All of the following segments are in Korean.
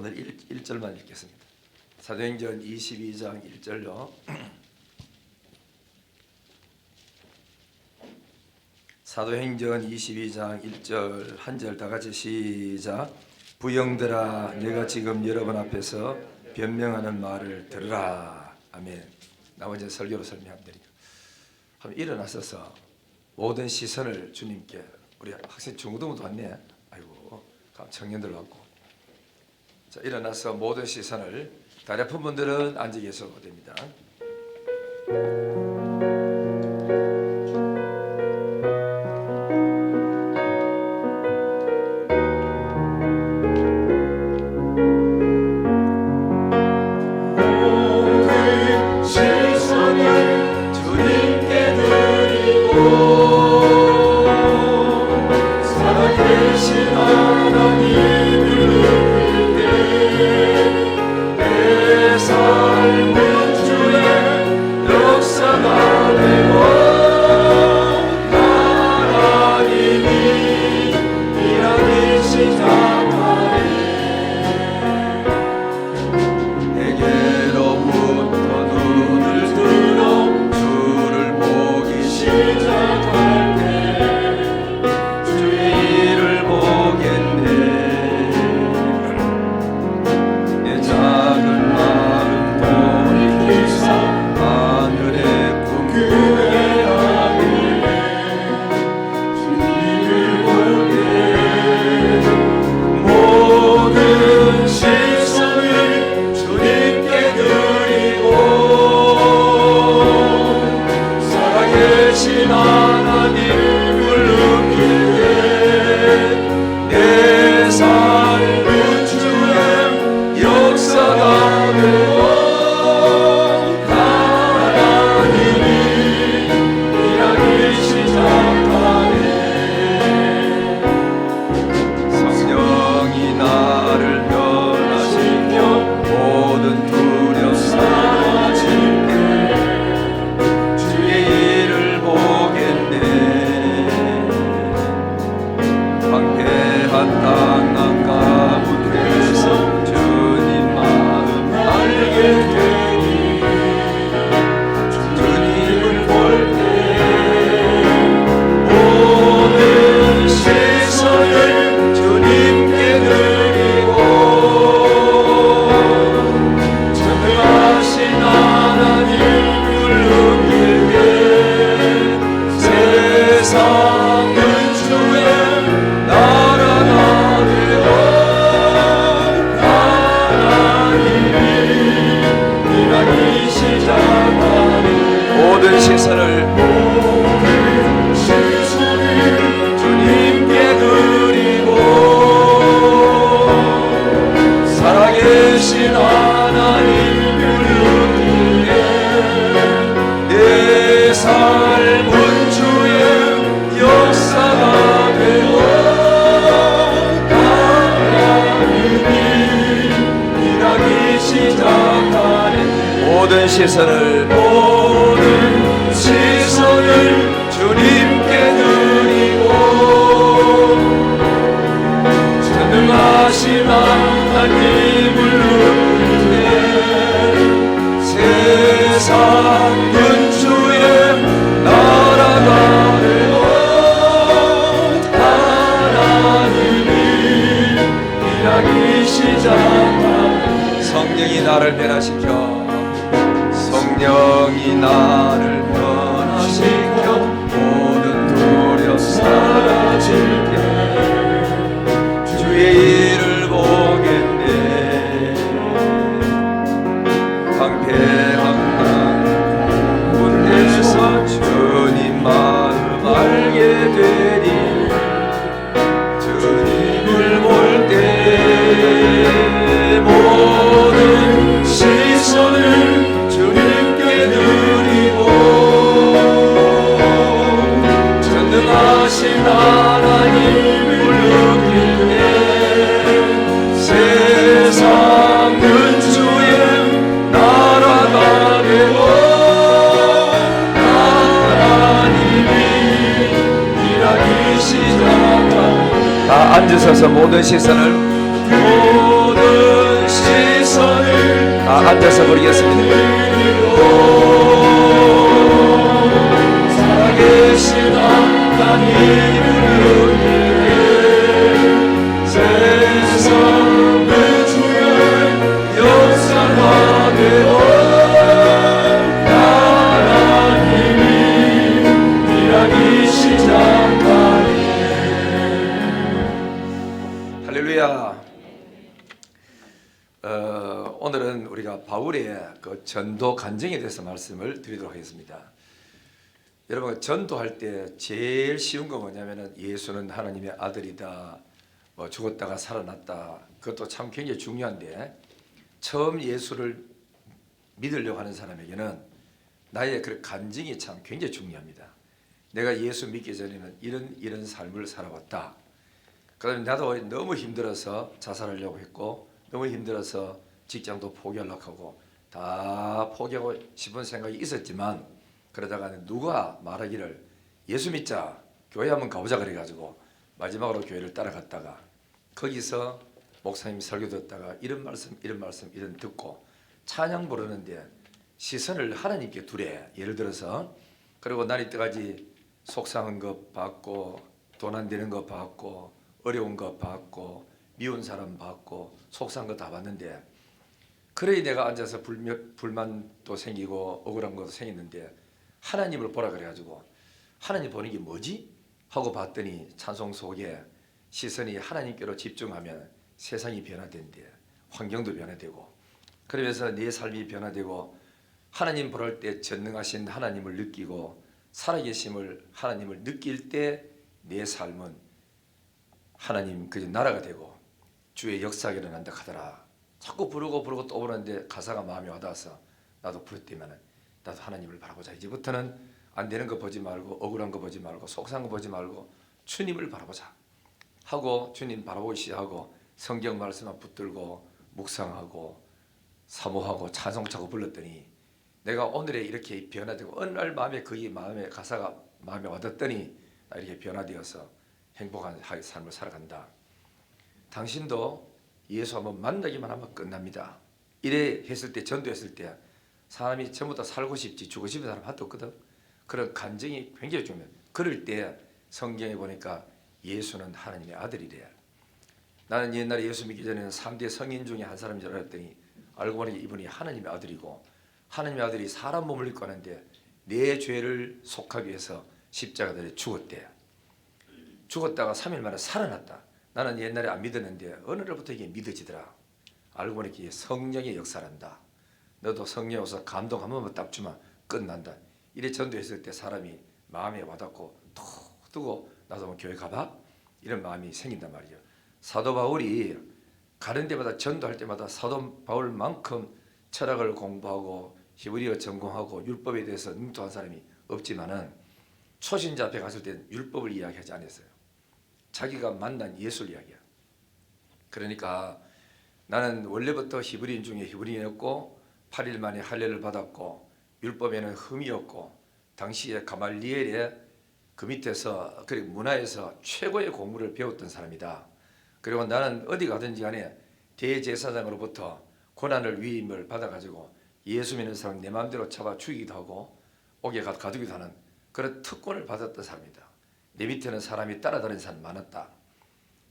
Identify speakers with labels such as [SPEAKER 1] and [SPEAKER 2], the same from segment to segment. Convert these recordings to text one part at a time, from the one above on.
[SPEAKER 1] 오늘 1절만 읽겠습니다. 사도행전 22장 1절로 사도행전 22장 1절 한 절 다 같이 시작. 부형들아 내가 지금 여러분 앞에서 변명하는 말을 들으라. 아멘. 나머지는 설교로 설명하면 되니까. 한번 일어나셔서 모든 시선을 주님께. 우리 학생 중고등부도 왔네. 아이고 청년들 왔고. 자, 일어나서 모든 시선을, 다리 아픈 분들은 앉아 계셔도 됩니다. 모든 시선을 주님께 드리고 전능하신 하나님을 높일 때 세상은 주의 나라가 되어 하나님이 일하기 시작하니 성령이 나를 변화시켜 성령이 나를 변화시켜 모든 두려움 사라질게 주의 일을 보겠네 황폐한 땅 군대에서 주님 마음 알게 되니 주님을 볼 때 모든 시선을 전능하신 하나님을 느낄 때 세상은 주의 나라가 되고 하나님이 일하기 시작하니 다 앉으셔서 모든 시선을 앉아서 부르겠습니다. 살아계신 하나님을 위해 세상의 주의 역사하되어 하나님이 일하기 시작하니. 할렐루야. 오늘은 우리가 바울의 그 전도 간증에 대해서 말씀을 드리도록 하겠습니다. 여러분, 전도할 때 제일 쉬운 거 뭐냐면은 예수는 하나님의 아들이다, 뭐 죽었다가 살아났다, 그것도 참 굉장히 중요한데, 처음 예수를 믿으려고 하는 사람에게는 나의 그 간증이 참 굉장히 중요합니다. 내가 예수 믿기 전에는 이런 삶을 살아왔다. 그다음에 나도 너무 힘들어서 자살하려고 했고, 너무 힘들어서 직장도 포기하려고 하고 다 포기하고 싶은 생각이 있었지만, 그러다가 누가 말하기를 예수 믿자, 교회 한번 가보자 그래가지고 마지막으로 교회를 따라갔다가 거기서 목사님이 설교 듣다가 이런 말씀 이런 듣고 찬양 부르는데 시선을 하나님께 두래. 예를 들어서, 그리고 난 이때까지 속상한 것 봤고, 돈 안 되는 것 봤고, 어려운 것 봤고, 미운 사람 봤고, 속상한 거 다 봤는데, 그래 내가 앉아서 불만도 생기고 억울한 것도 생겼는데 하나님을 보라 그래가지고 하나님 보는 게 뭐지? 하고 봤더니 찬송 속에 시선이 하나님께로 집중하면 세상이 변화된대. 환경도 변화되고, 그러면서 내 삶이 변화되고 하나님 보랄 때 전능하신 하나님을 느끼고 살아계심을 하나님을 느낄 때 내 삶은 하나님 그 나라가 되고 주의 역사가 일어난다 하더라. 자꾸 부르고 또 부르는데 가사가 마음에 와닿아서 나도 부를 때면 나도 하나님을 바라보자. 이제부터는 안 되는 거 보지 말고 억울한 거 보지 말고 속상한 거 보지 말고 주님을 바라보자 하고 주님 바라보기 시작하고 성경 말씀만 붙들고 묵상하고 사모하고 찬송차고 불렀더니 내가 오늘에 이렇게 변화되고 어느 날 마음에 가사가 마음에 와닿더니 나 이렇게 변화되어서 행복한 삶을 살아간다. 당신도 예수 한번 만나기만 하면 끝납니다. 이래 했을 때, 전도했을 때 사람이 전부 다 살고 싶지 죽고 싶은 사람 하나도 없거든. 그런 간증이 굉장히 중요해요. 그럴 때 성경에 보니까 예수는 하나님의 아들이래. 나는 옛날에 예수 믿기 전에는 3대 성인 중에 한 사람인 줄 알았더니 알고 보니 이분이 하나님의 아들이고, 하나님의 아들이 사람 몸을 입고 하는데 내 죄를 속하기 위해서 십자가들에 죽었대. 죽었다가 3일 만에 살아났다. 나는 옛날에 안 믿었는데 어느 날부터 이게 믿어지더라. 알고 보니 이게 성령의 역사란다. 너도 성령 오서 감동 한 번만 딱 주면 끝난다. 이래 전도했을 때 사람이 마음에 와닿고 톡 뜨고 나도 한번 교회 가봐? 이런 마음이 생긴단 말이죠. 사도 바울이 가는 데마다 전도할 때마다 사도 바울만큼 철학을 공부하고 히브리어 전공하고 율법에 대해서 능통한 사람이 없지만은 초신자 앞에 갔을 때 율법을 이야기하지 않았어요. 자기가 만난 예수를 이야기야. 그러니까 나는 원래부터 히브리인 중에 히브리인이었고 8일 만에 할례를 받았고 율법에는 흠이 없고 당시에 가말리엘의 그 밑에서 그리고 문화에서 최고의 공부를 배웠던 사람이다. 그리고 나는 어디 가든지 간에 대제사장으로부터 고난을 위임을 받아가지고 예수 믿는 사람 내 마음대로 잡아 죽이기도 하고 옥에 가두기도 하는 그런 특권을 받았던 사람이다. 내 밑에는 사람이 따라다니는 사람이 많았다.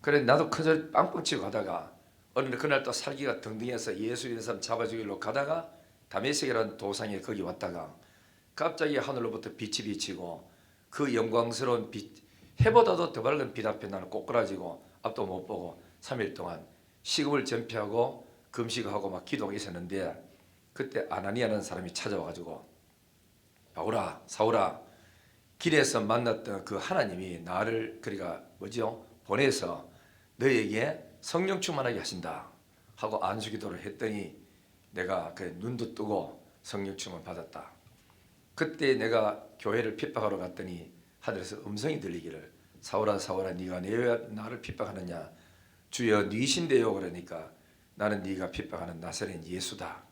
[SPEAKER 1] 그래 나도 큰소리 빵빵 치고 가다가 어느 그날 또 살기가 등등해서 예수 믿는 사람 잡아 죽이려고 가다가 다메섹이라는 도상에 거기 왔다가 갑자기 하늘로부터 빛이 비치고 그 영광스러운 빛, 해보다도 더 밝은 빛 앞에 나는 꼬꾸라지고 앞도 못 보고 3일 동안 식음을 전폐하고 금식하고 막 기도가 있었는데, 그때 아나니아라는 사람이 찾아와가지고 바울아, 사울아, 길에서 만났던 그 하나님이 나를 그러니까 보내서 너에게 성령 충만하게 하신다 하고 안수기도를 했더니 내가 그 눈도 뜨고 성령 충만 받았다. 그때 내가 교회를 핍박하러 갔더니 하늘에서 음성이 들리기를 사울아 사울아 네가 왜 나를 핍박하느냐, 주여 네신데요. 그러니까 나는 네가 핍박하는 나사렛 예수다.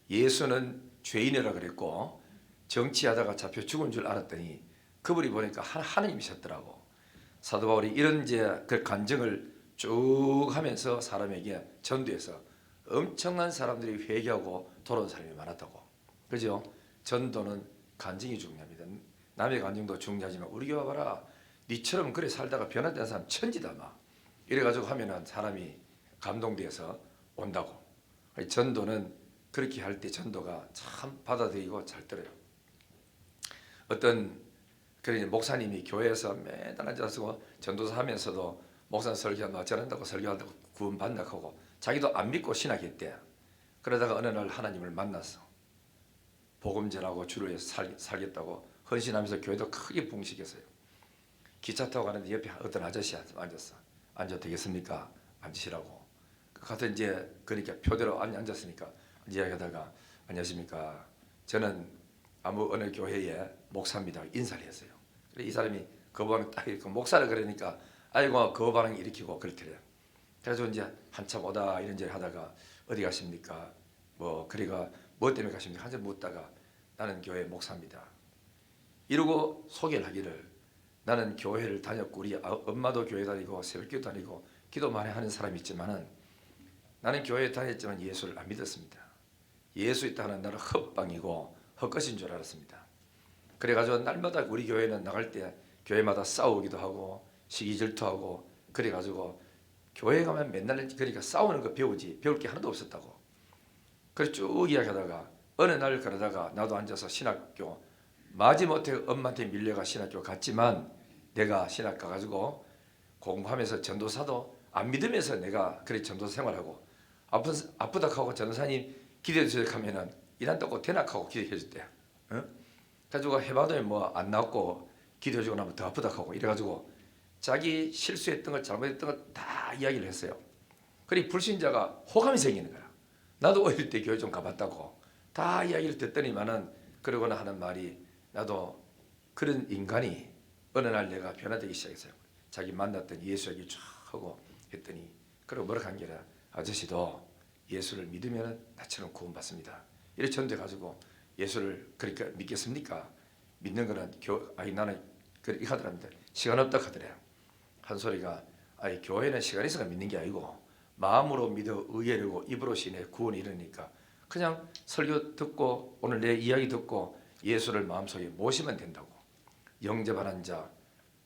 [SPEAKER 1] 예수는 죄인이라 그랬고 정치하다가 잡혀 죽은 줄 알았더니 그분이 보니까 하나님이셨더라고. 사도 바울이 이런 이제 그 간증을 쭉 하면서 사람에게 전도해서 엄청난 사람들이 회개하고 돌아온 사람이 많았다고. 그죠? 전도는 간증이 중요합니다. 남의 간증도 중요하지만 우리 교회 봐라. 니처럼 그래 살다가 변화된 사람 천지다 막. 이래가지고 하면은 사람이 감동돼서 온다고. 전도는 그렇게 할 때 전도가 참 받아들이고 잘 들어요. 어떤 그런 목사님이 교회에서 매달 앉아서 전도사 하면서도 목사 설교하면 저런다고 설교한다고 구원 받는다고 하고 자기도 안 믿고 신학했대. 그러다가 어느 날 하나님을 만났어. 복음 전하고 주를 위해서 살겠다고 헌신하면서 교회도 크게 붕식했어요. 기차 타고 가는데 옆에 어떤 아저씨 앉았어. 앉아도 되겠습니까? 앉으시라고. 가서 이제 그러니까 표대로 앉았으니까 이야기하다가 안녕하십니까? 저는 어느 교회의 목사입니다. 인사를 했어요. 이 사람이 거부하는 딱 이렇게 목사를 그러니까 아이고 거부반응 일으키고 그렇더래요. 그래서 이제 한참 오다 이런저런 하다가 어디 가십니까? 뭐 그래가 뭐 때문에 가십니까? 한참 묻다가 나는 교회 목사입니다. 이러고 소개를 하기를 나는 교회를 다녔고 우리 엄마도 교회 다니고 새벽기도 다니고 기도 많이 하는 사람이 있지만은 나는 교회에 다녔지만 예수를 안 믿었습니다. 예수 있다는 나는 헛방이고 헛것인 줄 알았습니다. 그래가지고 날마다 우리 교회는 나갈 때 교회마다 싸우기도 하고 시기 질투하고 그래가지고 교회 가면 맨날 그러니까 싸우는 거 배우지 배울 게 하나도 없었다고. 그래 쭉 이야기하다가 어느 날 그러다가 나도 앉아서 신학교 마지못해 엄마한테 밀려가 신학교 갔지만 내가 신학 가가지고 공부하면서 전도사도 안 믿으면서 내가 그래 전도사 생활하고 아프다 하고 전도사님 기도해 주세요 하면은 이란다고 대낮하고 기도해 줬대. 가지고 해봐도 뭐 안 낫고 기도해 주고 나면 더 아프다 하고 이래가지고 자기 실수했던 것 잘못했던 것 다 이야기를 했어요. 그리 불신자가 호감이 생기는 거야. 나도 어릴 때 교회 좀 가봤다고 다 이야기를 듣더니만은 그러거나 하는 말이 나도 그런 인간이 어느 날 내가 변화되기 시작했어요. 자기 만났던 예수 얘기 쫙 하고 했더니 그리고 뭐라 한 게라 아저씨도 예수를 믿으면 나처럼 구원받습니다. 이래 전돼가지고 예수를 그러니까 믿겠습니까? 믿는 거는 나는 그렇게 하더랍니다. 시간 없다 하더래요. 한 소리가 교회는 시간 있어가 믿는 게 아니고 마음으로 믿어 의뢰하고 입으로 신해 구원이 이르니까 그냥 설교 듣고 오늘 내 이야기 듣고 예수를 마음속에 모시면 된다고. 영접하는 자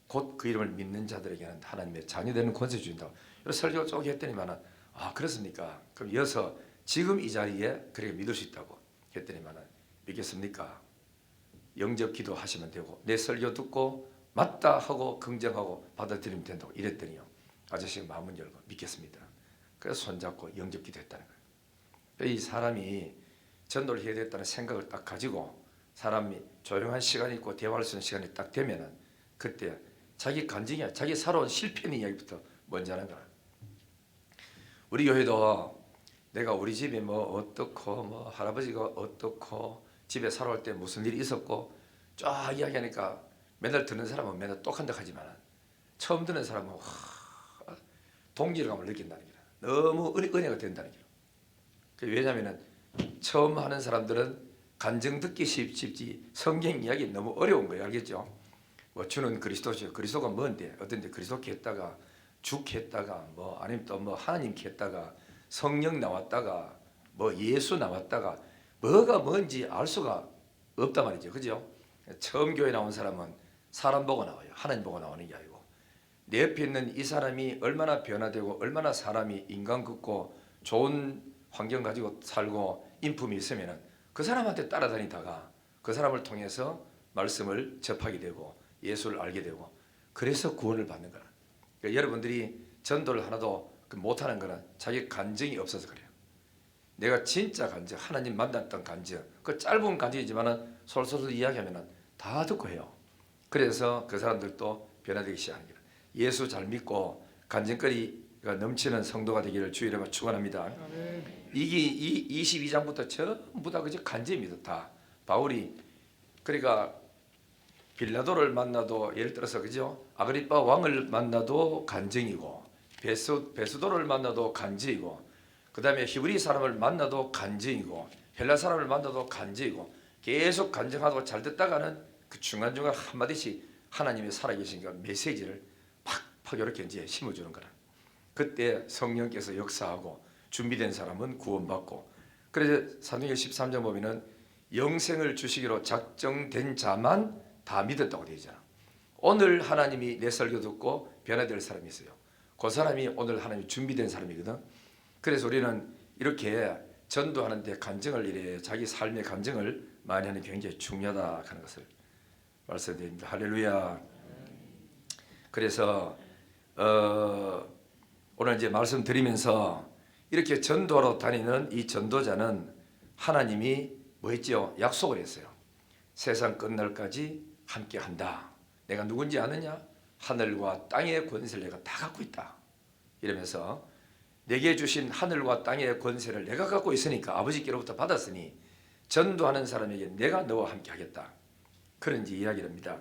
[SPEAKER 1] 곧 그 이름을 믿는 자들에게는 하나님의 자녀되는 권세 주신다고. 이런 설교 쭉 했더니만은 그렇습니까? 그럼 이어서 지금 이 자리에 그렇게 믿을 수 있다고 했더니만은 믿겠습니까? 영접 기도하시면 되고 내 설교 듣고 맞다 하고 긍정하고 받아들이면 된다고 이랬더니요. 아저씨가 마음을 열고 믿겠습니다. 그래서 손잡고 영접 기도했다는 거예요. 이 사람이 전도를 해야 되겠다는 생각을 딱 가지고 사람이 조용한 시간이 있고 대화할 수 있는 시간이 딱 되면은 그때 자기 간증이야. 자기 살아온 실패의 이야기부터 먼저 하는 거야. 우리 교회도 내가 우리 집이 뭐 어떻고 뭐 할아버지가 어떻고 집에 살아올 때 무슨 일이 있었고 쫙 이야기하니까 맨날 듣는 사람은 맨날 똑한다 하지만 처음 듣는 사람은 동질감을 느낀다는 거야. 너무 은혜가 된다는 거야. 왜냐하면 처음 하는 사람들은 간증 듣기 쉽지 성경 이야기 너무 어려운 거예요. 알겠죠? 뭐 주는 그리스도죠. 그리스도가 뭔데? 어떤데 그리스도 했다가 죽 했다가 뭐 아니면 또 뭐 하나님 했다가 성령 나왔다가 뭐 예수 나왔다가 뭐가 뭔지 알 수가 없단 말이죠. 그죠? 처음 교회 나온 사람은 사람 보고 나와요. 하나님 보고 나오는 게 아니고 내 옆에 있는 이 사람이 얼마나 변화되고 얼마나 사람이 인간 같고 좋은 환경 가지고 살고 인품이 있으면은 그 사람한테 따라다니다가 그 사람을 통해서 말씀을 접하게 되고 예수를 알게 되고 그래서 구원을 받는 거라. 그러니까 여러분들이 전도를 하나도 못하는 거는 자기 간증이 없어서 그래요. 내가 진짜 간증, 하나님 만났던 간증, 그 짧은 간증이지만은 솔솔 이야기하면은 다 듣고 해요. 그래서 그 사람들도 변화되기 시작하는 거예요. 예수 잘 믿고 간증거리가 넘치는 성도가 되기를 주의 이름으로 축원합니다. 이게 22장부터 전부 다 그저 간증입니다. 다 바울이 그러니까 빌라도를 만나도 예를 들어서 그죠? 아그리빠 왕을 만나도 간증이고 베스도를 만나도 간증이고 그 다음에 히브리 사람을 만나도 간증이고 헬라 사람을 만나도 간증이고 계속 간증하고 잘 듣다가는 그 중간중간 한마디씩 하나님의 살아계신 그 메시지를 팍팍 이렇게 이제 심어주는 거라. 그때 성령께서 역사하고 준비된 사람은 구원받고, 그래서 사도행전 13장 보면은 영생을 주시기로 작정된 자만 다 믿었다고 되어 있잖아. 오늘 하나님이 내 설교 듣고 변화될 사람이 있어요. 그 사람이 오늘 하나님이 준비된 사람이거든. 그래서 우리는 이렇게 전도하는데 간증을 이래 자기 삶의 간증을 많이 하는 게 굉장히 중요하다 하는 것을 말씀드립니다. 할렐루야. 그래서 오늘 이제 말씀드리면서 이렇게 전도로 다니는 이 전도자는 하나님이 뭐 했죠? 약속을 했어요. 세상 끝날까지 함께 한다. 내가 누군지 아느냐? 하늘과 땅의 권세를 내가 다 갖고 있다. 이러면서 내게 주신 하늘과 땅의 권세를 내가 갖고 있으니까 아버지께로부터 받았으니 전도하는 사람에게 내가 너와 함께 하겠다. 그런 이야기를 합니다.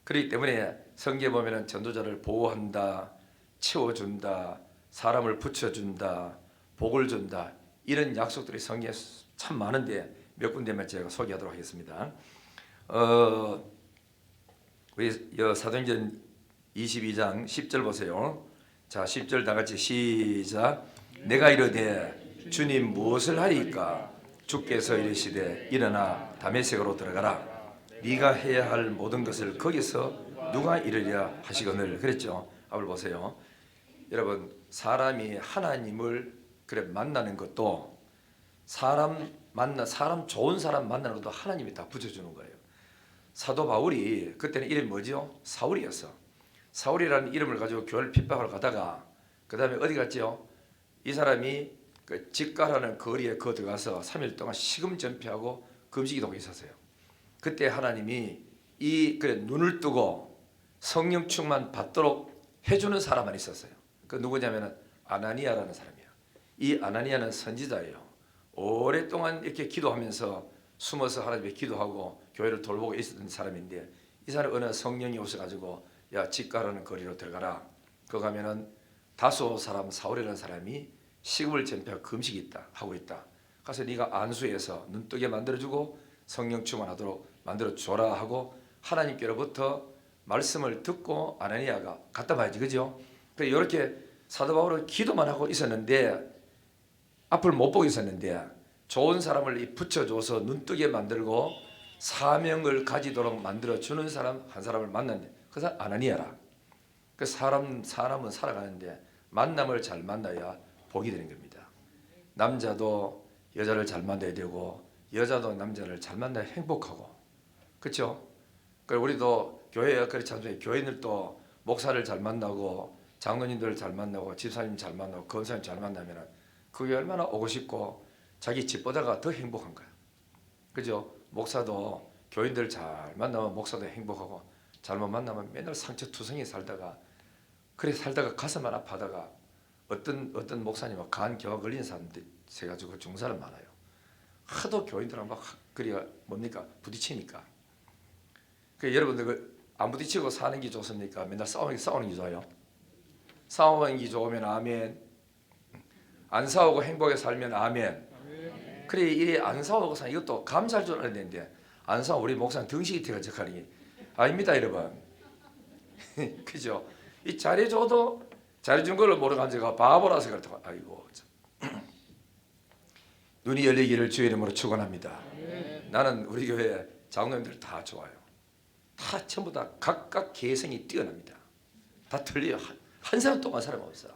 [SPEAKER 1] 그렇기 때문에 성경에 보면 전도자를 보호한다, 채워준다, 사람을 붙여준다, 복을 준다, 이런 약속들이 성경에 참 많은데 몇 군데만 제가 소개하도록 하겠습니다. 우리 사도행전 22장 10절 보세요. 자, 10절 다 같이 시작. 내가 이르되 주님 무엇을 하리까? 주께서 이르시되 일어나 다메섹으로 들어가라. 네가 해야 할 모든 것을 거기서 누가 이르랴 하시거늘. 그랬죠. 앞을 보세요. 여러분, 사람이 하나님을 그래 만나는 것도 사람 좋은 사람 만나는 것도 하나님이 다 붙여주는 거예요. 사도 바울이 그때는 이름이 뭐죠? 사울이었어. 사울이라는 이름을 가지고 교회를 핍박을 가다가 그 다음에 어디 갔죠? 이 사람이 그 직가라는 거리에 들어가서 3일 동안 식음 전폐하고 금식기도하고 있었어요. 그때 하나님이 그래 눈을 뜨고 성령 충만 받도록 해주는 사람만 있었어요. 그 누구냐면은 아나니아라는 사람이야. 이 아나니아는 선지자예요. 오랫동안 이렇게 기도하면서 숨어서 하나님께 기도하고 교회를 돌보고 있었던 사람인데, 이 사람 어느 성령이 오셔가지고 야, 직가라는 거리로 들어가라. 거기 가면은 다소 사람 사울이라는 사람이 식음을 전폐하고 금식이 있다 하고 있다. 가서 네가 안수해서 눈뜨게 만들어주고 성령 충만하도록 만들어줘라 하고 하나님께로부터 말씀을 듣고 아나니아가 갔다 봐야지, 그죠? 그래서 이렇게 사도 바울은 기도만 하고 있었는데, 앞을 못 보고 있었는데 좋은 사람을 붙여줘서 눈뜨게 만들고 사명을 가지도록 만들어주는 사람 한 사람을 만났는데 그 사람 아나니아라. 그 사람은 살아가는데 만남을 잘 만나야 복이 되는 겁니다. 남자도 여자를 잘 만나야 되고 여자도 남자를 잘 만나야 행복하고, 그렇죠? 우리도 교회에 그렇지 않습니까? 교인들도 목사를 잘 만나고 장로님들을 잘 만나고 집사님 잘 만나고 권사님 잘 만나면 그게 얼마나 오고 싶고 자기 집보다가 더 행복한 거야. 그죠? 목사도 교인들 잘 만나면 목사도 행복하고 잘못 만나면 맨날 상처투성이 살다가 가슴만 아파하다가 어떤 목사님은 간경화 걸린 사람들 해가지고 죽은 사람 많아요. 하도 교인들하고 막 그리가 뭡니까? 부딪히니까. 여러분들 안 부딪히고 사는 게 좋습니까? 맨날 싸우는 게 좋아요? 싸우는 게 좋으면 아멘. 안 싸우고 행복하게 살면 아멘. 그래, 이 안 싸우고 사는 이것도 감사할 줄 알아야 되는데 안 싸우고 우리 목사는 등식이 태가지고 하는 게 아닙니다, 여러분. 그죠? 이 잘해줘도 잘해준 걸 모르고 앉아가 바보라서 그렇다고. 아이고 참. 눈이 열리기를 주의 이름으로 축원합니다. 나는 우리 교회 장로님들 다 좋아요. 다 전부 다 각각 개성이 뛰어납니다. 다 틀려요. 한 사람 동안 사람 없어.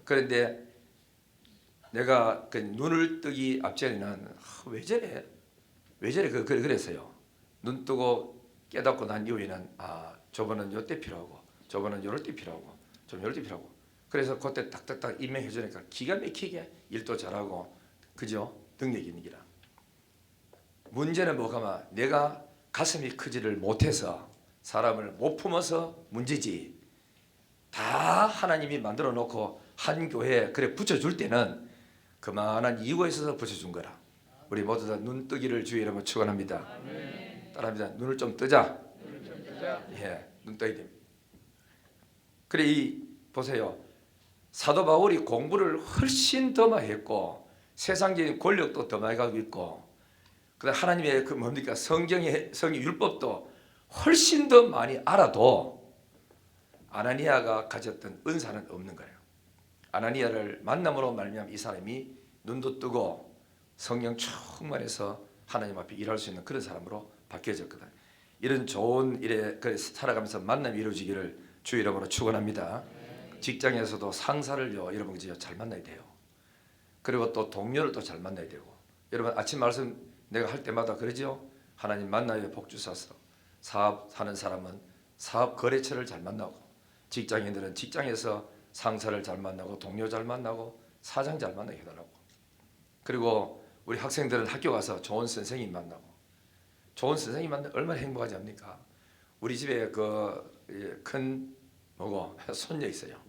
[SPEAKER 1] 그런데 내가 그 눈을 뜨기 앞전에는 왜 저래 그랬어요. 눈 뜨고 깨닫고 난 이후에는 저번은 요때 필요하고 저번은 요럴 때 필요하고 좀 요럴 때 필요하고, 그래서 그때 딱딱딱 임명해 주니까 기가 막히게 일도 잘하고, 그죠? 능력이 있는 기라. 문제는 뭐가마 내가 가슴이 크지를 못해서 사람을 못 품어서 문제지. 다 하나님이 만들어 놓고 한 교회에 그래 붙여줄 때는 그만한 이유가 있어서 붙여준 거라. 우리 모두 다 눈 뜨기를 주의 이름으로 축원합니다. 따라합니다. 눈을 좀 뜨자. 예, 눈 떠야 됩니다. 그래, 보세요. 사도 바울이 공부를 훨씬 더 많이 했고 세상적인 권력도 더 많이 가지고 있고, 그다음 하나님의 그 뭡니까 성경의 율법도 훨씬 더 많이 알아도 아나니아가 가졌던 은사는 없는 거예요. 아나니아를 만남으로 말미암아 이 사람이 눈도 뜨고 성령 충만해서 하나님 앞에 일할 수 있는 그런 사람으로 바뀌어졌거든. 이런 좋은 일에 살아가면서 만남이 이루어지기를 주 이름으로 축원합니다. 직장에서도 상사를요, 여러분 그죠, 잘 만나야 돼요. 그리고 또 동료를 또 잘 만나야 되고. 여러분 아침 말씀 내가 할 때마다 그러죠. 하나님 만나요 복 주소서. 사업하는 사람은 사업 거래처를 잘 만나고, 직장인들은 직장에서 상사를 잘 만나고, 동료 잘 만나고, 사장 잘 만나게 해달라고. 그리고 우리 학생들은 학교 가서 좋은 선생님 만나고, 좋은 선생님 만나면 얼마나 행복하지 않습니까? 우리 집에 큰 손녀 있어요.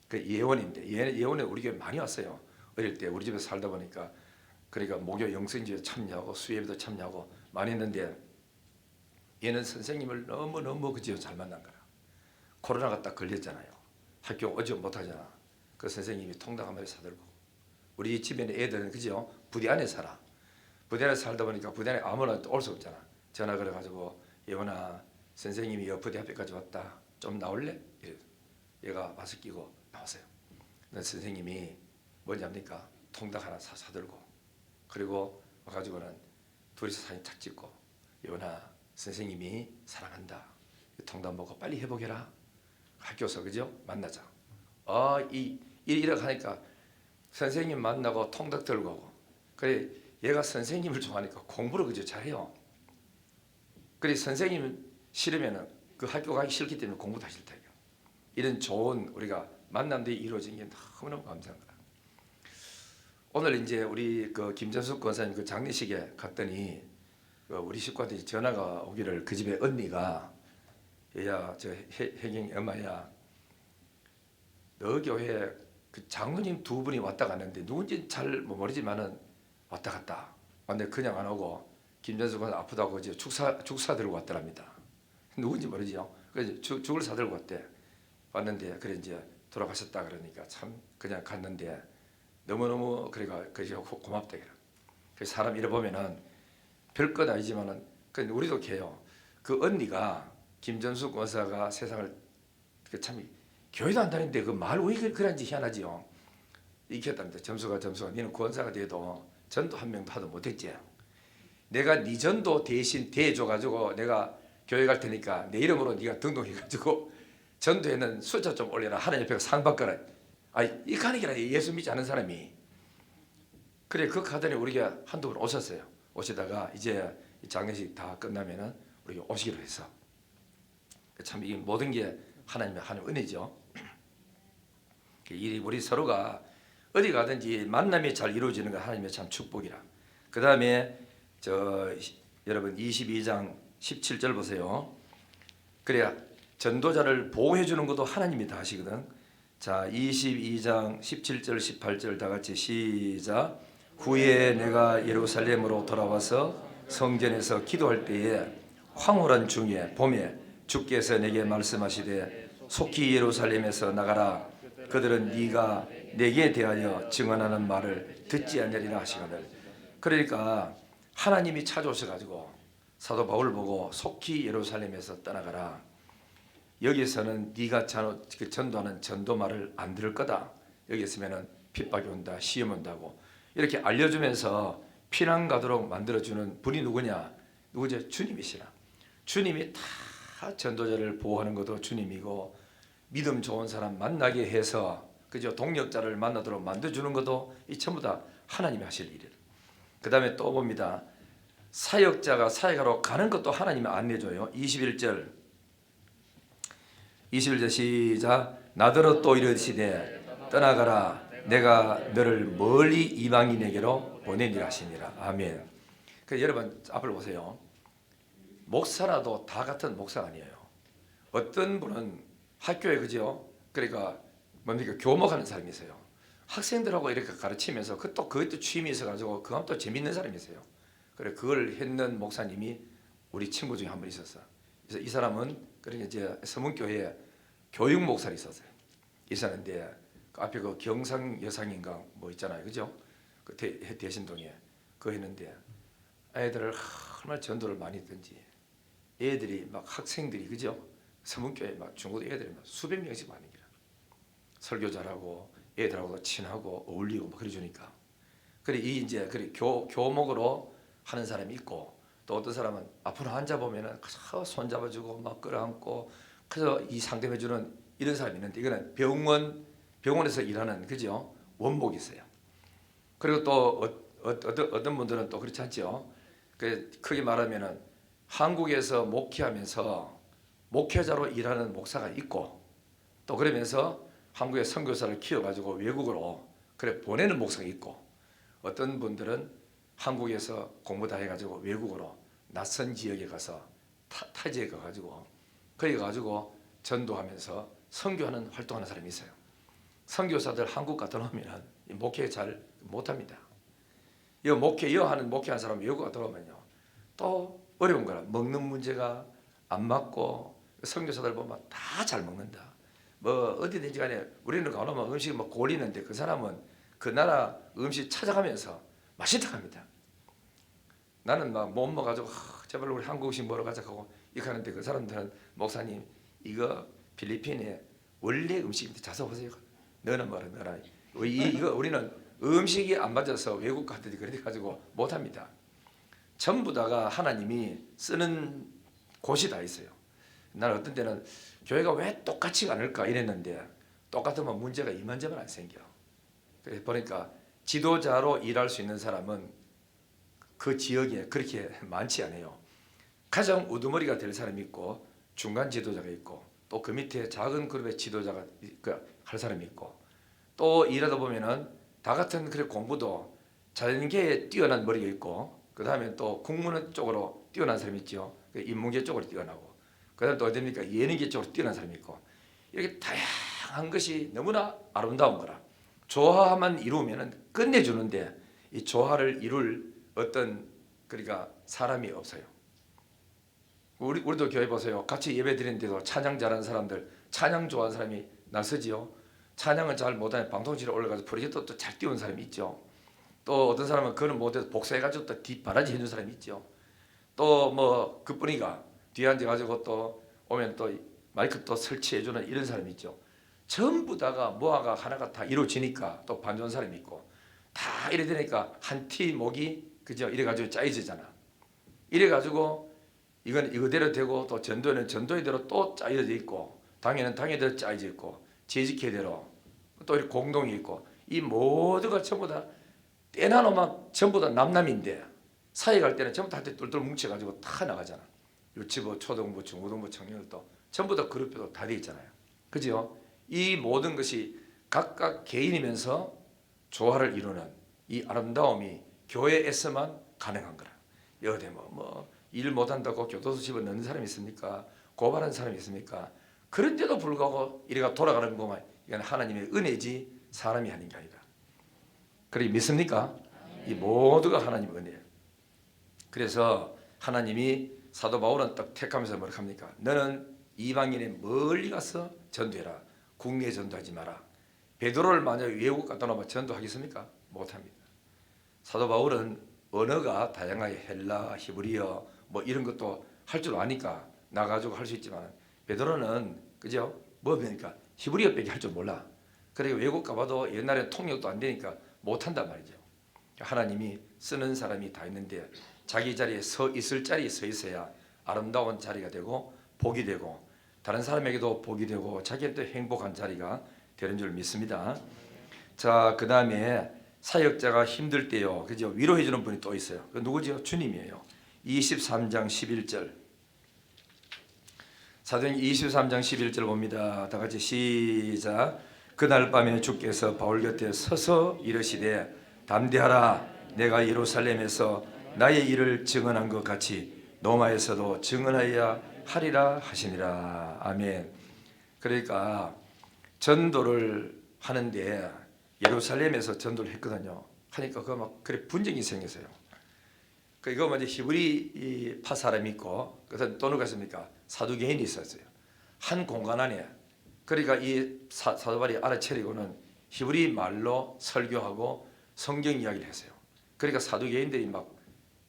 [SPEAKER 1] 그 예원인데, 예원에 우리 교회 많이 왔어요. 어릴 때 우리 집에 살다 보니까. 그러니까 목요 영성지에 참여하고 수예배도 참여하고 많이 했는데, 얘는 선생님을 너무너무 그저 잘 만난 거라. 코로나가 딱 걸렸잖아요. 학교 오지 못하잖아. 그 선생님이 통닭 한 마리 사들고. 우리 집에 있는 애들은 그죠, 부대 안에 살아. 부대 안에 살다 보니까 부대 안에 아무나 올 수 없잖아. 전화 걸어가지고 예원아, 선생님이 여 부대 앞에까지 왔다. 좀 나올래? 이래. 얘가 마스크 끼고 나왔어요. 선생님이 뭔지 압니까? 통닭 하나 사들고, 그리고 와가지고는 둘이서 사진 탁 찍고, 예원아, 선생님이 사랑한다. 통닭 먹고 빨리 회복해라. 학교에서 그죠? 만나자. 이렇게 하니까 선생님 만나고 통닭 들고 오고. 그래 얘가 선생님을 좋아하니까 공부를 그저 잘해요. 그래 선생님 싫으면은 그 학교 가기 싫기 때문에 공부도 싫다. 이런 좋은 우리가 만남들이 이루어진 게 너무너무 감사한 거다. 오늘 이제 우리 그 김전숙 권사님 그 장례식에 갔더니 우리 식구한테 전화가 오기를, 그 집에 언니가 얘야 저 혜경 엄마야, 너 교회 그 장로님 두 분이 왔다 갔는데 누군지 잘 모르지만은 왔다 갔다. 근데 그냥 안 오고 김전숙은 아프다고 이제 죽사 들고 왔더랍니다. 누군지 모르지요. 그래서 죽을 사들고 왔대. 왔는데 그래 이제 돌아가셨다 그러니까 참 그냥 갔는데 너무너무 그래가 고맙다 그래. 그 사람 이래 보면은 별것 아니지만은 우리도 개요. 그 언니가 김전숙 원사가 세상을 참 교회도 안 다니는데 그 말 왜 그런지 희한하지요. 익혔답니다. 점수가 니는 권사가 돼도 전도 한 명도 하도 못했지. 내가 네 전도 대신 대줘가지고 내가 교회 갈 테니까 내 이름으로 네가 등록해가지고 전도에는 숫자 좀 올려라. 하나님 앞에 상 받거라. 이 가니기라 예수 믿지 않은 사람이. 그래 그 가더니 우리가 한두 분 오셨어요. 오시다가 이제 장례식 다 끝나면은 우리가 오시기로 했어. 참 이 모든 게 하나님의 은혜죠. 우리 서로가 어디 가든지 만남이 잘 이루어지는 건 하나님의 참 축복이라. 그 다음에 여러분 22장 17절 보세요. 그래야 전도자를 보호해 주는 것도 하나님이 다 하시거든. 자 22장 17절 18절 다 같이 시작. 후에 내가 예루살렘으로 돌아와서 성전에서 기도할 때에 황홀한 중에 봄에 주께서 내게 말씀하시되 속히 예루살렘에서 나가라. 그들은 네가 내게 대하여 증언하는 말을 듣지 않으리라 하시거늘. 그러니까 하나님이 찾아오셔가지고 사도 바울을 보고 속히 예루살렘에서 떠나가라. 여기서는 네가 전도하는 전도 말을 안 들을 거다. 여기 있으면은 핍박이 온다, 시험 온다고 이렇게 알려주면서 피난 가도록 만들어주는 분이 누구냐? 누구죠? 주님이시라. 주님이 다 전도자를 보호하는 것도 주님이고, 믿음 좋은 사람 만나게 해서 그죠? 동력자를 만나도록 만들어주는 것도 이 전부 다 하나님이 하실 일이에요. 그 다음에 또 봅니다. 사역자가 사역하러 가는 것도 하나님이 안내줘요. 21절 시작. 나더러 또 이르시되 떠나가라. 내가 너를 멀리 이방인에게로 보내리라 하시니라. 아멘. 여러분 앞을 보세요. 목사라도 다 같은 목사가 아니에요. 어떤 분은 학교에 그죠? 그러니까 뭡니까 교목하는 사람이 있어요. 학생들하고 이렇게 가르치면서 그것도 취미 있어가지고 그건 또 재밌는 사람이 있어요. 그래 그걸 했는 목사님이 우리 친구 중에 한 분 있었어. 그래서 이 사람은 그러니까 이제 서문교회에 교육 목사를 있었어요. 있었는데 그 앞에 그 경상 여상인가 뭐 있잖아요, 그죠? 그 대신동에 그거 했는데 애들을 얼마나 전도를 많이 했던지 애들이 막 학생들이 그죠? 서문교회 막 중고등 애들이 막 수백 명씩 많은 거야. 설교 잘하고 애들하고 친하고 어울리고 뭐 그래주니까. 그래 이 이제 그래 교목으로 하는 사람이 있고, 또 어떤 사람은 앞으로 앉아 보면은 손 잡아주고 막 끌어안고 그래서 이 상담해주는 이런 사람이 있는데, 이거는 병원에서 일하는 그죠 원목이 있어요. 그리고 또 어떤 분들은 또 그렇지 않죠. 그 크게 말하면은 한국에서 목회하면서 목회자로 일하는 목사가 있고, 또 그러면서 한국의 선교사를 키워가지고 외국으로 그래 보내는 목사가 있고, 어떤 분들은 한국에서 공부 다 해가지고 외국으로 낯선 지역에 가서 타지에 가가지고 거기 가가지고 전도하면서 선교하는 활동하는 사람이 있어요. 선교사들 한국 갔다 오면은 목회 잘 못합니다. 하는 목회하는 사람 외국 갔다 오면요 또 어려운 거라, 먹는 문제가 안 맞고, 선교사들 보면 다 잘 먹는다. 뭐 어디든지 간에 우리는 가면 음식이 막 고리는데 그 사람은 그 나라 음식 찾아가면서 맛있다 합니다. 나는 막 못 먹어가지고 제발 우리 한국 음식 먹으러 가자 하고 이렇게 하는데, 그 사람들은 목사님 이거 필리핀의 원래 음식인데 자서 보세요. 너는 뭐라 너라. 이거 우리는 음식이 안 맞아서 외국 갔더니 그래 가지고 못합니다. 전부 다가 하나님이 쓰는 곳이 다 있어요. 나는 어떤 때는 교회가 왜 똑같지가 않을까 이랬는데, 똑같으면 문제가 이만저만 안 생겨. 그래서 보니까 지도자로 일할 수 있는 사람은 그 지역에 그렇게 많지 않아요. 가장 우두머리가 될 사람이 있고, 중간 지도자가 있고, 또 그 밑에 작은 그룹의 지도자가 할 사람이 있고, 또 일하다 보면은 다 같은 그래 공부도 자연계에 뛰어난 머리가 있고, 그 다음에 또 국문 쪽으로 뛰어난 사람이 있죠. 인문계 쪽으로 뛰어나고, 그 다음에 또 어딥니까 예능계 쪽으로 뛰어난 사람이 있고, 이렇게 다양한 것이 너무나 아름다운 거라. 조화만 이루면은 끝내주는데, 이 조화를 이룰 어떤 그러니까 사람이 없어요. 우리도 교회 보세요. 같이 예배 드리는데도 찬양 잘하는 사람들, 찬양 좋아하는 사람이 나서지요. 찬양은 잘 못하면 방송실에 올라가서 프로젝터 또 잘 띄우는 사람이 있죠. 또 어떤 사람은 그는 못해서 복사해가지고 또 뒷바라지 해주는 사람이 있죠. 또 뭐 그뿐이가 뒤에 앉아가지고 또 오면 또 마이크 또 설치해주는 이런 사람이 있죠. 전부 다가 모아가 하나가 다 이루어지니까 또 반주하는 사람이 있고, 다 이래 되니까 한 티 목이 그죠 이래가지고 짜여지잖아. 이래가지고 이건 이거대로 되고, 또 전도에는 전도의대로 또 짜여져 있고, 당에는 당에대로 짜여져 있고, 재직회대로 또 이렇게 공동이 있고, 이 모두가 전부 다 떼나노만 전부 다 남남인데 사회 갈 때는 전부 다 한테 똘똘 뭉쳐가지고 다 나가잖아. 유치부, 초등부, 중고등부 청년들도 전부 다 그룹별로 다 돼 있잖아요. 그죠? 이 모든 것이 각각 개인이면서 조화를 이루는 이 아름다움이 교회에서만 가능한 거라. 여대 일 못한다고 교도소 집어넣는 사람이 있습니까? 고발하는 사람이 있습니까? 그런데도 불구하고 이래가 돌아가는 것만 이건 하나님의 은혜지 사람이 아닌 게 아니다. 그렇게 믿습니까? 이 모두가 하나님의 은혜예요. 그래서 하나님이 사도 바울은 딱 택하면서 뭐라 합니까? 너는 이방인에 멀리 가서 전도해라. 국내에 전도하지 마라. 베드로를 만약 외국 갖다 놓으면 전도하겠습니까? 못합니다. 사도 바울은 언어가 다양하게 헬라, 히브리어 뭐 이런 것도 할 줄 아니까 나가지고 할 수 있지만, 베드로는 그죠? 뭐니까 히브리어밖에 할 줄 몰라. 그러니까 외국 가봐도 옛날에 통역도 안 되니까 못한단 말이죠. 하나님이 쓰는 사람이 다 있는데 자기 자리에 서 있을 자리에 서 있어야 아름다운 자리가 되고 복이 되고, 다른 사람에게도 복이 되고 자기도 행복한 자리가 되는 줄 믿습니다. 자, 그 다음에 사역자가 힘들 때요, 그죠? 위로해 주는 분이 또 있어요. 그 누구죠? 주님이에요. 23장 11절. 사도행 23장 11절 봅니다. 다 같이 시작. 그날 밤에 주께서 바울 곁에 서서 이르시되 담대하라. 내가 예루살렘에서 나의 일을 증언한 것 같이 로마에서도 증언하여야 하리라 하시니라. 아멘. 그러니까 전도를 하는데 예루살렘에서 전도를 했거든요. 하니까 그 막 그래 분쟁이 생겼어요. 그 이거 먼저 히브리 파 사람이 있고, 그래서 또 누가 있습니까? 사두개인이 있었어요. 한 공간 안에. 그러니까 이 사도 바울이 알아차리고는 히브리 말로 설교하고 성경 이야기를 했어요. 그러니까 사두개인들이 막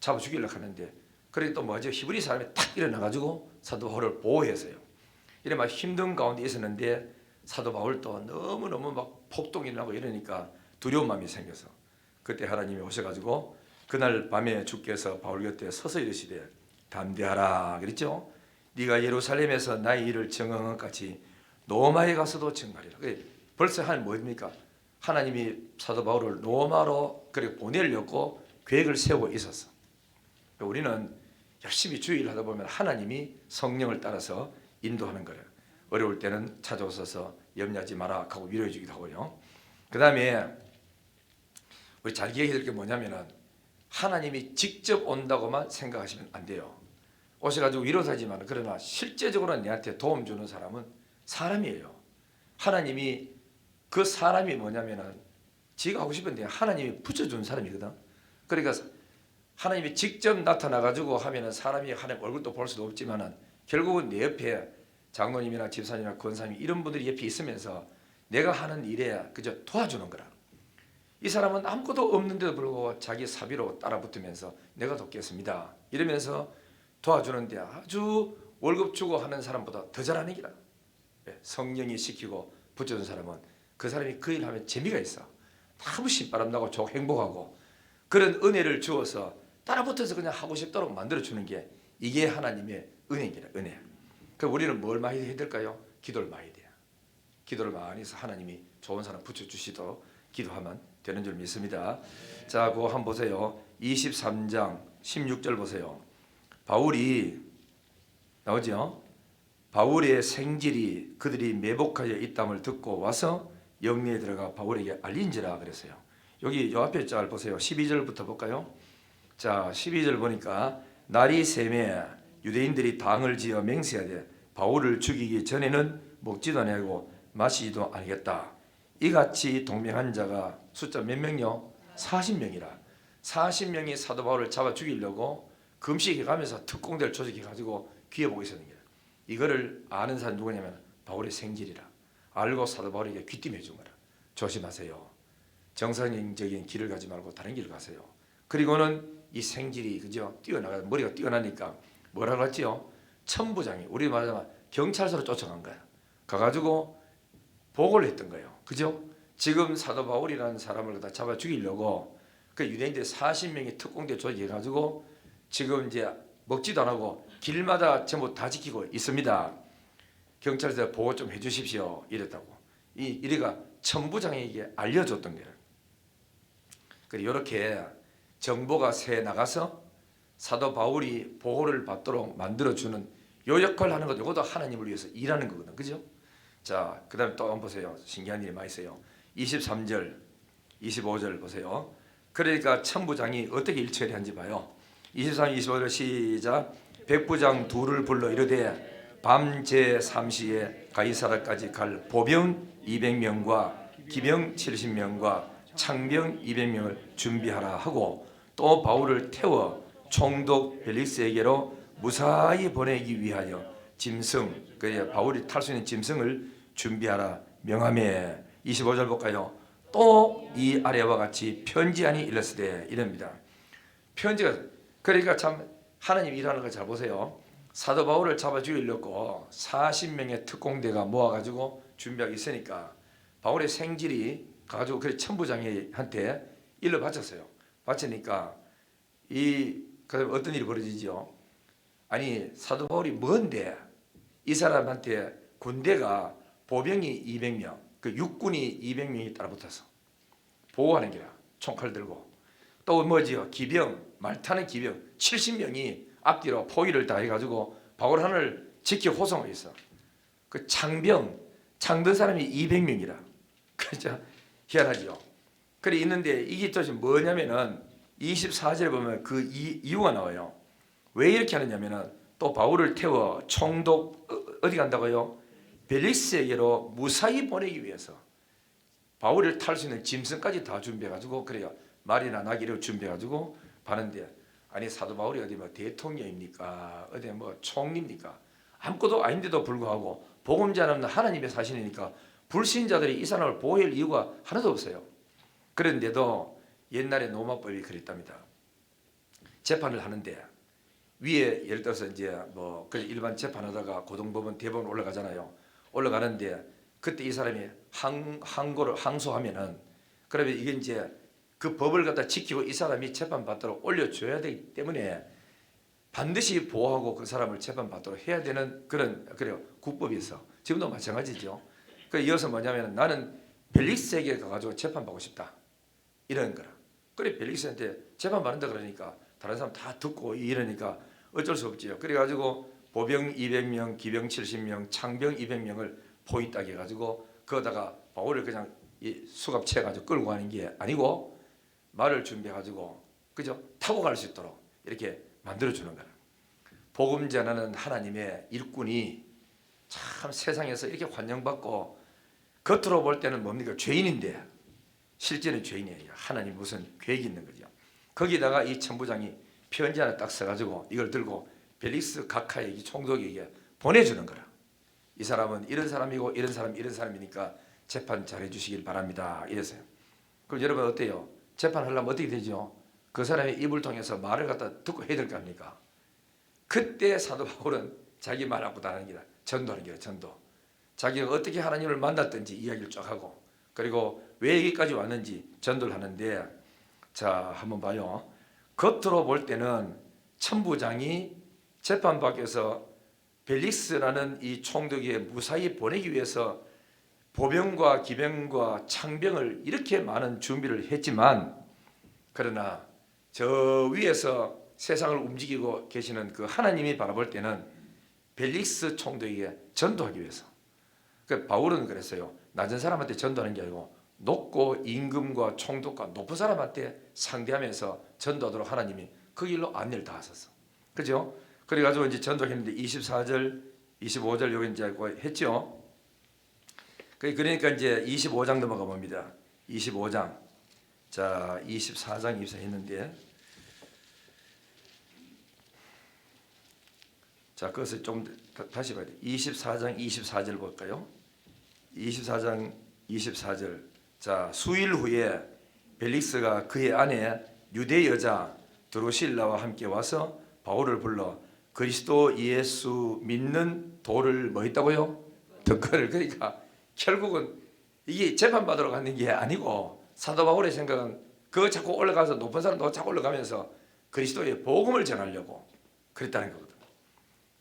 [SPEAKER 1] 잡아 죽이려고 하는데, 그러니까 또 뭐죠? 히브리 사람이 탁 일어나가지고 사도 바울을 보호했어요. 이래 막 힘든 가운데 있었는데 사도 바울도 너무너무 막 폭동이 나고 이러니까 두려운 마음이 생겨서 그때 하나님이 오셔가지고 그날 밤에 주께서 바울 곁에 서서 이르시되 담대하라 그랬죠. 네가 예루살렘에서 나의 일을 증언한 것 같이 로마에 가서도 증언하리라. 벌써 하나님 뭐입니까? 하나님이 사도 바울을 로마로 그렇게 보내려고 계획을 세우고 있었어. 우리는 열심히 주의를 하다 보면 하나님이 성령을 따라서 인도하는 거예요. 어려울 때는 찾아오셔서 염려하지 마라 하고 위로해 주기도 하고요. 그 다음에 우리 잘 기억해야 될 게 뭐냐면은 하나님이 직접 온다고만 생각하시면 안 돼요. 오셔가지고 위로하지만 그러나 실제적으로 내한테 도움 주는 사람은 사람이에요. 하나님이 그 사람이 뭐냐면은 지가 하고 싶은데 하나님이 붙여주는 사람이거든. 그러니까 하나님이 직접 나타나가지고 하면은 사람이 하나님 얼굴도 볼 수도 없지만은 결국은 내 옆에 장로님이나 집사님이나 권사님 이런 분들이 옆에 있으면서 내가 하는 일에 그저 도와주는 거라. 이 사람은 아무것도 없는데도 불구하고 자기 사비로 따라붙으면서 내가 돕겠습니다 이러면서 도와주는데 아주 월급 주고 하는 사람보다 더 잘하는 기라. 성령이 시키고 붙여준 사람은 그 사람이 그 일 하면 재미가 있어. 너무 신바람나고 좋고 행복하고 그런 은혜를 주어서 따라붙어서 그냥 하고 싶도록 만들어주는 게 이게 하나님의 은혜입니다. 은혜. 그럼 우리는 뭘 많이 해야 될까요? 기도를 많이 해야 돼요. 기도를 많이 해서 하나님이 좋은 사람 붙여주시도록 기도하면 되는 줄 믿습니다. 자, 그거 한번 보세요. 23장 16절 보세요. 바울이 나오죠? 바울의 생질이 그들이 매복하여 있담을 듣고 와서 영내에 들어가 바울에게 알린지라 그랬어요. 여기 요 앞에 잘 보세요. 12절부터 볼까요? 자, 12절 보니까 날이 새매 유대인들이 당을 지어 맹세하되 바울을 죽이기 전에는 먹지도 아니하고 마시지도 아니겠다. 이같이 동맹한 자가 숫자 몇 명요? 40명이라. 40명이 사도 바울을 잡아 죽이려고 금식해 가면서 특공대를 조직해 가지고 귀해 보고 있었는 거예요. 이거를 아는 사람이 누구냐면 바울의 생질이라. 알고 사도 바울에게 귀띔해 준 거라. 조심하세요. 정상적인 길을 가지 말고 다른 길을 가세요. 그리고는 이 생질이 그죠? 뛰어나가 머리가 뛰어나니까 뭐라고 했지요? 천부장이 우리 말하자면 경찰서로 쫓아간 거야. 가가지고 보고를 했던 거예요. 그죠? 지금 사도 바울이라는 사람을 다 잡아 죽이려고 그 유대인들 40명이 특공대 조직해가지고 지금 이제 먹지도 안 하고 길마다 전부 다 지키고 있습니다. 경찰서 보고 좀 해주십시오. 이랬다고. 이래가 천부장에게 알려줬던 거예요. 그리고 이렇게 정보가 새 나가서 사도 바울이 보호를 받도록 만들어주는 요 역할을 하는 것, 이것도 하나님을 위해서 일하는 거거든. 그죠? 자, 그 다음에 또 한번 보세요. 신기한 일이 많이 있어요. 23절, 25절 보세요. 그러니까 천부장이 어떻게 일처리한지 봐요. 23, 25절 시작. 백부장 둘을 불러 이르되 밤 제3시에 가이사라까지 갈 보병 200명과 기병 70명과 창병 200명을 준비하라 하고 또 바울을 태워 총독 벨릭스에게로 무사히 보내기 위하여 짐승, 그 바울이 탈 수 있는 짐승을 준비하라 명하매. 25절 볼까요? 또 이 아래와 같이 편지하니 일렀으되 이럽니다. 편지가 그러니까 참 하나님 일하는 걸 잘 보세요. 사도 바울을 잡아 죽이려고 40명의 특공대가 모아가지고 준비하고 있으니까 바울의 생질이 가지고 그 천부장한테 일러 바쳤어요. 바치니까 그다음 어떤 일이 벌어지죠? 아니 사도 바울이 뭔데 이 사람한테 군대가 보병이 200명, 그 육군이 200명이 따라붙어서 보호하는 게라. 총칼 들고 또 뭐지요? 기병, 말 타는 기병 70명이 앞뒤로 포위를 다 해가지고 바울 하나를 지켜 호송하고 있어. 그 창병, 창든 사람이 200명이라. 그죠? 희한하죠. 그래 있는데 이게 또 뭐냐면은 24절에 보면 그 이유가 나와요. 왜 이렇게 하느냐면은 또 바울을 태워 총독 어디 간다고요? 벨릭스에게로 무사히 보내기 위해서 바울을 탈 수 있는 짐승까지 다 준비해가지고 그래요. 말이나 나귀를 준비해가지고 가는데 아니 사도 바울이 어디 뭐 대통령입니까? 어디 뭐 총리입니까? 아무것도 아닌데도 불구하고 복음 전하는 하나님의 사신이니까 불신자들이 이 사람을 보호할 이유가 하나도 없어요. 그런데도 옛날에 로마법이 그랬답니다. 재판을 하는데 위에 예를 들어서 이제 뭐 일반 재판하다가 고등법원 대법원 올라가잖아요. 올라가는데 그때 이 사람이 항고를 항소하면은 그러면 이게 이제 그 법을 갖다 지키고 이 사람이 재판받도록 올려줘야 되기 때문에 반드시 보호하고 그 사람을 재판받도록 해야 되는 그래요 국법이 있어. 지금도 마찬가지죠. 그 이어서 뭐냐면 나는 벨릭스에게 가가지고 재판받고 싶다 이런 거라. 그래 벨릭스한테 재판받는다 그러니까 다른 사람 다 듣고 이러니까 어쩔 수 없지요. 그래가지고 보병 200명, 기병 70명, 창병 200명을 포위딱 해가지고 거기다가 바울을 그냥 수갑 채가지고 끌고 가는 게 아니고 말을 준비해가지고 그죠? 타고 갈 수 있도록 이렇게 만들어주는 거라. 복음 전하는 하나님의 일꾼이 참 세상에서 이렇게 환영받고 겉으로 볼 때는 뭡니까? 죄인인데 실제는 죄인이에요. 하나님 무슨 계획이 있는 거죠. 거기다가 이 천부장이 편지 하나 딱 써가지고 이걸 들고 벨릭스 각하에게 총독에게 보내주는 거라. 이 사람은 이런 사람이고 이런 사람 이런 사람이니까 재판 잘해 주시길 바랍니다. 이래서요. 그럼 여러분 어때요? 재판하려면 어떻게 되죠? 그 사람의 입을 통해서 말을 갖다 듣고 해야 될 거 아닙니까? 그때 사도 바울은 자기 말 하고 다는 기라 전도하는 기라 전도. 자기가 어떻게 하나님을 만났든지 이야기를 쫙 하고 그리고 왜 여기까지 왔는지 전도를 하는데 자 한번 봐요. 겉으로 볼 때는 천부장이 재판 밖에서 벨릭스라는 이 총독에 무사히 보내기 위해서 보병과 기병과 창병을 이렇게 많은 준비를 했지만 그러나 저 위에서 세상을 움직이고 계시는 그 하나님이 바라볼 때는 벨릭스 총독에게 전도하기 위해서 그 바울은 그랬어요. 낮은 사람한테 전도하는 게 아니고 높고 임금과 총독과 높은 사람한테 상대하면서 전도하도록 하나님이 그 길로 안내를 다 하셨어. 그죠? 그래가지고 이제 전도했는데 24절, 25절 여기 이제 했죠. 그러니까 이제 25장 넘어가 봅니다. 25장. 자, 24장 입사했는데 자, 그것을 좀 다시 봐야 돼. 24장 24절 볼까요? 24장 24절. 자, 수일 후에 벨릭스가 그의 아내 유대 여자 드로실라와 함께 와서 바울을 불러 그리스도 예수 믿는 도를 뭐 했다고요? 덕거를. 그러니까 결국은 이게 재판받으러 가는 게 아니고 사도 바울의 생각은 그거 자꾸 올라가서 높은 사람도 자꾸 올라가면서 그리스도의 복음을 전하려고 그랬다는 거거든.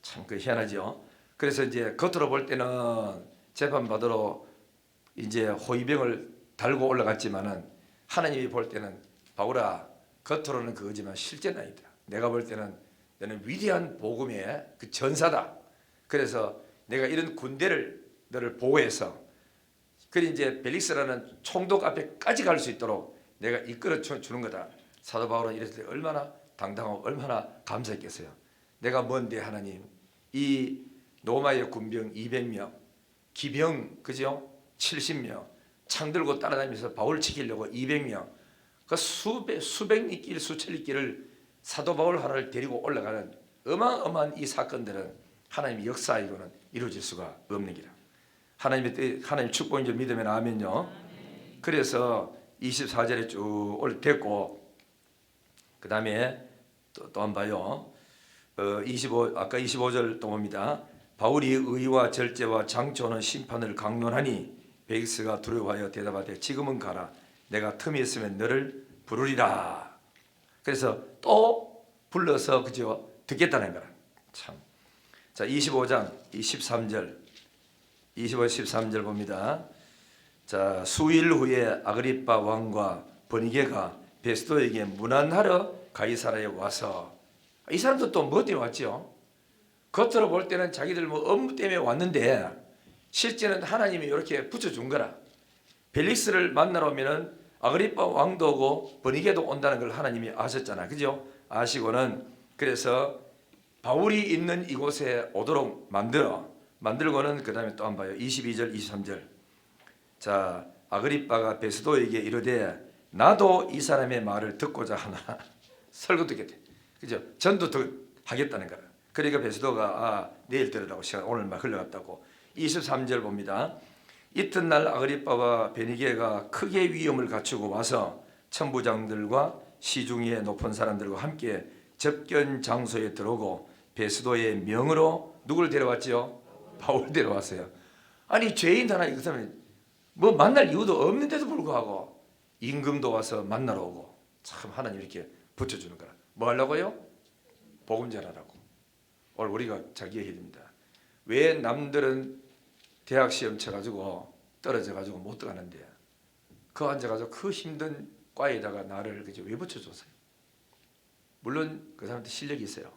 [SPEAKER 1] 참 그 희한하죠. 그래서 이제 겉으로 볼 때는 재판받으러 이제 호위병을 달고 올라갔지만은 하나님이 볼 때는 바울아 겉으로는 그거지만 실제는 아니다. 내가 볼 때는 너는 위대한 복음의 그 전사다. 그래서 내가 이런 군대를 너를 보호해서 그래 이제 벨릭스라는 총독 앞에까지 갈 수 있도록 내가 이끌어 주는 거다. 사도 바울은 이랬을 때 얼마나 당당하고 얼마나 감사했겠어요. 내가 뭔데 하나님 이 로마의 군병 200명 기병 그죠? 70명 창 들고 따라다니면서 바울 지키려고 200명 그 수백 리길 수천 리길을 사도 바울 하나를 데리고 올라가는 어마어마한 이 사건들은 하나님의 역사이고는 이루어질 수가 없는 기라. 하나님 축복인 줄 믿으면 아멘요. 그래서 24절에 쭉 됐고 그 다음에 또 한 봐요. 25 아까 25절 또 봅니다. 바울이 의와 절제와 장초는 심판을 강론하니 벨릭스가 두려워하여 대답하되 지금은 가라. 내가 틈이 있으면 너를 부르리라. 그래서 또 불러서 그죠 듣겠다는 거라. 참. 자 25장 23절 25, 13절 봅니다. 자 수일 후에 아그리빠 왕과 버니게가 베스도에게 문안하러 가이사라에 와서 이 사람도 또 뭐 때문에 왔죠? 겉으로 볼 때는 자기들 뭐 업무 때문에 왔는데 실제는 하나님이 이렇게 붙여준 거라. 벨릭스를 만나러 오면은 아그리빠 왕도 오고 버니게도 온다는 걸 하나님이 아셨잖아. 그죠? 아시고는 그래서 바울이 있는 이곳에 오도록 만들고는 그 다음에 또 한 봐요. 22절 23절. 자 아그리빠가 베스도에게 이르되 나도 이 사람의 말을 듣고자 하나 설교 듣겠대. 그죠? 전도 하겠다는 거라. 그러니까 베스도가 내일 들으라고 시간 오늘 막 흘러갔다고. 23절 봅니다. 이튿날 아그리빠와 베니게가 크게 위험을 갖추고 와서 천부장들과 시중의 높은 사람들과 함께 접견 장소에 들어오고 베스도의 명으로 누구를 데려왔죠? 바울 데려왔어요. 아니 죄인 하나 그 사람이 뭐 만날 이유도 없는데도 불구하고 임금도 와서 만나러 오고 참 하나님 이렇게 붙여주는 거라. 뭐 하려고요? 복음 전하라고. 오늘 우리가 잘 기억해야 됩니다. 왜 남들은 대학 시험 쳐가지고 떨어져가지고 못 들어가는데 그 앉아가지고 그 힘든 과에다가 나를 그저 왜 붙여줬어요? 물론 그 사람한테 실력이 있어요.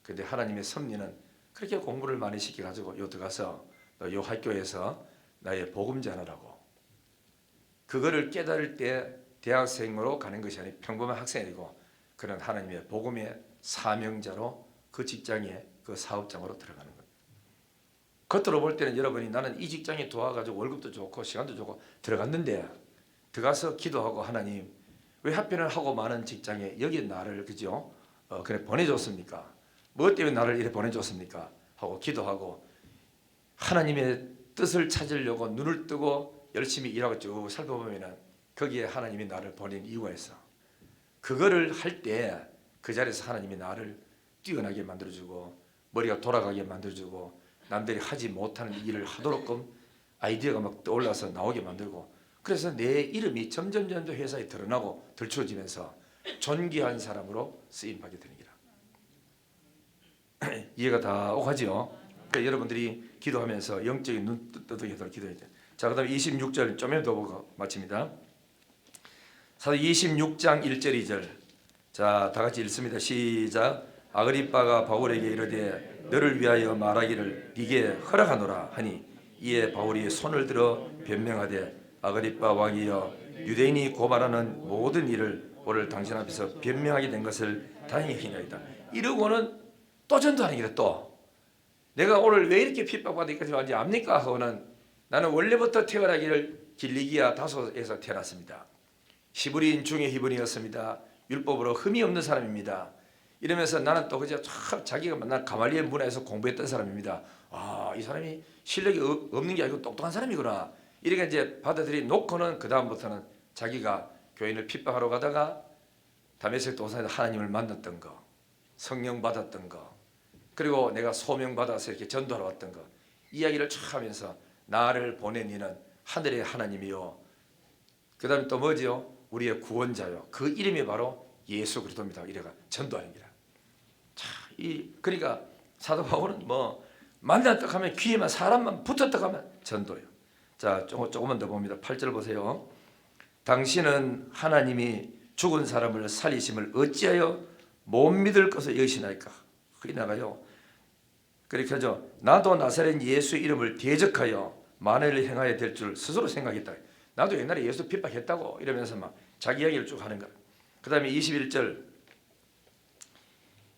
[SPEAKER 1] 근데 하나님의 섭리는 그렇게 공부를 많이 시켜가지고 요 들어가서 요 학교에서 나의 복음 전하라고. 그거를 깨달을 때 대학생으로 가는 것이 아니고 평범한 학생이고 그런 하나님의 복음의 사명자로 그 직장에 그 사업장으로 들어가는 거예요. 겉으로 볼 때는 여러분이 나는 이 직장에 도와가지고 월급도 좋고 시간도 좋고 들어갔는데 들어가서 기도하고 하나님 왜 하필은 하고 많은 직장에 여기 나를 그죠? 그래 보내줬습니까? 뭐 때문에 나를 이렇게 보내줬습니까? 하고 기도하고 하나님의 뜻을 찾으려고 눈을 뜨고 열심히 일하고 쭉 살펴보면은 거기에 하나님이 나를 보낸 이유가 있어. 그거를 할 때 그 자리에서 하나님이 나를 뛰어나게 만들어주고 머리가 돌아가게 만들어주고 남들이 하지 못하는 일을 하도록끔 아이디어가 막 떠올라서 나오게 만들고 그래서 내 이름이 점점 회사에 드러나고 들추어지면서 존귀한 사람으로 쓰임받게 되는 기라. 이해가 다 오가죠? 그러니까 여러분들이 기도하면서 영적인 눈 뜨게 기도해야 돼요. 자, 그 다음에 26절 좀만 더 보고 마칩니다. 사도 26장 1절 2절 자, 다 같이 읽습니다. 시작. 아그리빠가 바울에게 이르되 너를 위하여 말하기를 네게 허락하노라 하니 이에 바울이 손을 들어 변명하되 아그리빠 왕이여 유대인이 고발하는 모든 일을 오늘 당신 앞에서 변명하게 된 것을 다행히 기냐이다. 이러고는 또 전도하는 길에 또 내가 오늘 왜 이렇게 핍박받기까지 왔는지 압니까? 하고는 나는 원래부터 태어나기를 길리기아 다소에서 태어났습니다. 히브리인 중에 히브리였습니다. 율법으로 흠이 없는 사람입니다. 이러면서 나는 또 그저 자기가 만난 가말리엘 문화에서 공부했던 사람입니다. 아, 이 사람이 실력이 없는 게 아니고 똑똑한 사람이구나. 이렇게 이제 받아들이 놓고는 그 다음부터는 자기가 교인을 핍박하러 가다가 다메섹 도상에서 하나님을 만났던 거, 성령 받았던 거, 그리고 내가 소명 받아서 이렇게 전도하러 왔던 거 이야기를 쭉 하면서 나를 보낸 이는 하늘의 하나님이요. 그 다음에 또 뭐지요? 우리의 구원자요. 그 이름이 바로 예수 그리스도입니다. 이래가 전도하는 기라. 자, 그러니까 사도 바울은 뭐 만났다 하면 귀에만 사람만 붙었다 하면 전도요. 자, 조금만 더 봅니다. 8절 보세요. 당신은 하나님이 죽은 사람을 살리심을 어찌하여 못 믿을 것을 여기시나이까? 그게 나가요. 그렇게 하죠. 나도 나사렛 예수 이름을 대적하여 만회를 행하여 될 줄 스스로 생각했다. 나도 옛날에 예수 핍박했다고 이러면서 막 자기 이야기를 쭉 하는 거야. 그 다음에 21절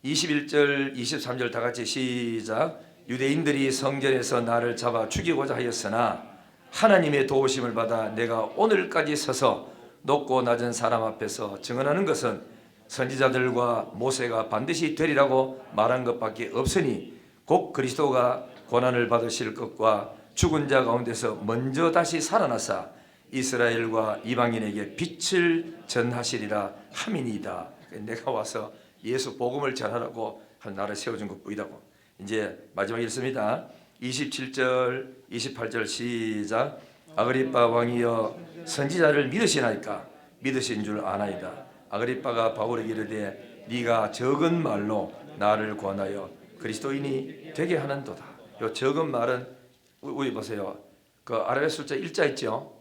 [SPEAKER 1] 23절 다 같이 시작. 유대인들이 성전에서 나를 잡아 죽이고자 하였으나 하나님의 도우심을 받아 내가 오늘까지 서서 높고 낮은 사람 앞에서 증언하는 것은 선지자들과 모세가 반드시 되리라고 말한 것밖에 없으니 곧 그리스도가 고난을 받으실 것과 죽은 자 가운데서 먼저 다시 살아나사 이스라엘과 이방인에게 빛을 전하시리라 함이니이다. 내가 와서 예수 복음을 전하라고 한 나를 세워준 것뿐이다고. 이제 마지막 읽습니다. 27절 28절 시작. 아그리빠 왕이여 선지자를 믿으시나이까? 믿으신 줄 아나이다. 아그리빠가 바울에게 이르되 네가 적은 말로 나를 권하여 그리스도인이 되게 하는도다. 요 적은 말은 우리 보세요. 그 아랍의 숫자 1자 있죠?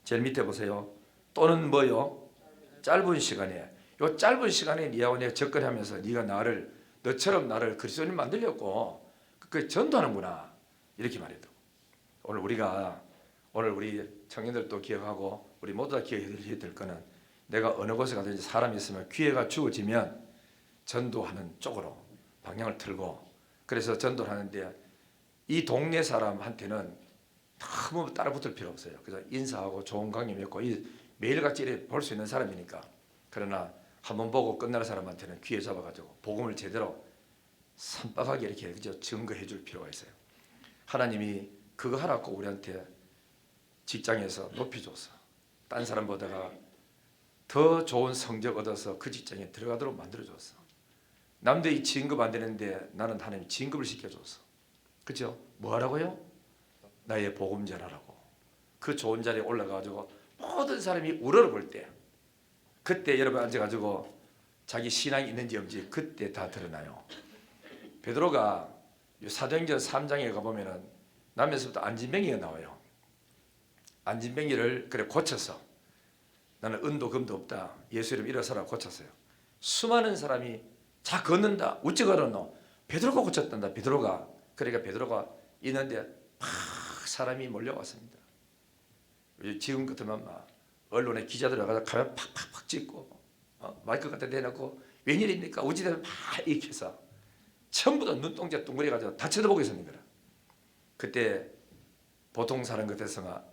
[SPEAKER 1] 제일 밑에 보세요. 또는 뭐요? 짧은 시간에. 요 짧은 시간에 네하고 내가 접근하면서 네가 너처럼 나를 그리스도인 만들려고 그 전도하는구나. 이렇게 말했다고. 오늘 우리 청년들도 기억하고 우리 모두 다 기억해야 될 거는 내가 어느 곳에 가든지 사람이 있으면 기회가 주어지면 전도하는 쪽으로 방향을 틀고 그래서 전도를 하는데 이 동네 사람한테는 너무 따라 붙을 필요 없어요. 그래서 인사하고 좋은 관계 맺고 매일같이 볼 수 있는 사람이니까. 그러나 한번 보고 끝날 사람한테는 귀에 잡아가지고 복음을 제대로 산박하게 이렇게 증거해 줄 필요가 있어요. 하나님이 그거 하라고 우리한테 직장에서 높여줬어. 딴 사람보다가 더 좋은 성적 얻어서 그 직장에 들어가도록 만들어줬어. 남들이 진급 안 되는데 나는 하나님 진급을 시켜줬어. 그렇죠? 뭐 하라고요? 나의 복음 전하라고. 그 좋은 자리에 올라가가지고 모든 사람이 우러러볼 때, 그때 여러분 앉아가지고 자기 신앙이 있는지 없는지 그때 다 드러나요. 베드로가 사도행전 3장에 가보면은 남에서부터 안진뱅이가 나와요. 안진뱅이를 그래 고쳐서 나는 은도 금도 없다. 예수 이름 일어서라 고쳤어요. 수많은 사람이 자 걷는다. 어찌 걸었노? 베드로가 고쳤단다. 베드로가. 그러니까 베드로가 있는데 막 사람이 몰려왔습니다. 지금 같으면 막 언론에 기자들 와서 가면 팍팍팍 찍고 마이크 갖다 대놓고 웬일입니까? 어찌되면 막 이렇게 해서 전부 다 눈동자 둥그리 가지고 다 쳐다보고 있었는 거라. 그때 보통 사람 같았으면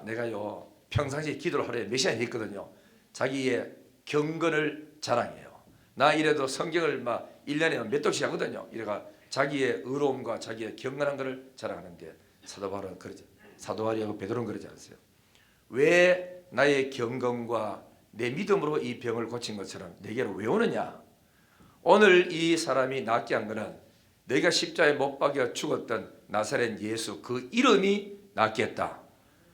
[SPEAKER 1] 내가요 평상시에 기도를 하루에 몇 시간 했거든요. 자기의 경건을 자랑해요. 나 이래도 성경을 막 1년에 몇 독씩 하거든요. 이래가 자기의 의로움과 자기의 경건한 것을 자랑하는데 사도 바울은 그러지, 사도 바울하고 베드로는 그러지 않았어요. 왜 나의 경건과 내 믿음으로 이 병을 고친 것처럼 내게로 왜 오느냐? 오늘 이 사람이 낫게 한 것은 내가 십자가에 못 박여 죽었던 나사렛 예수 그 이름이 낫게 했다.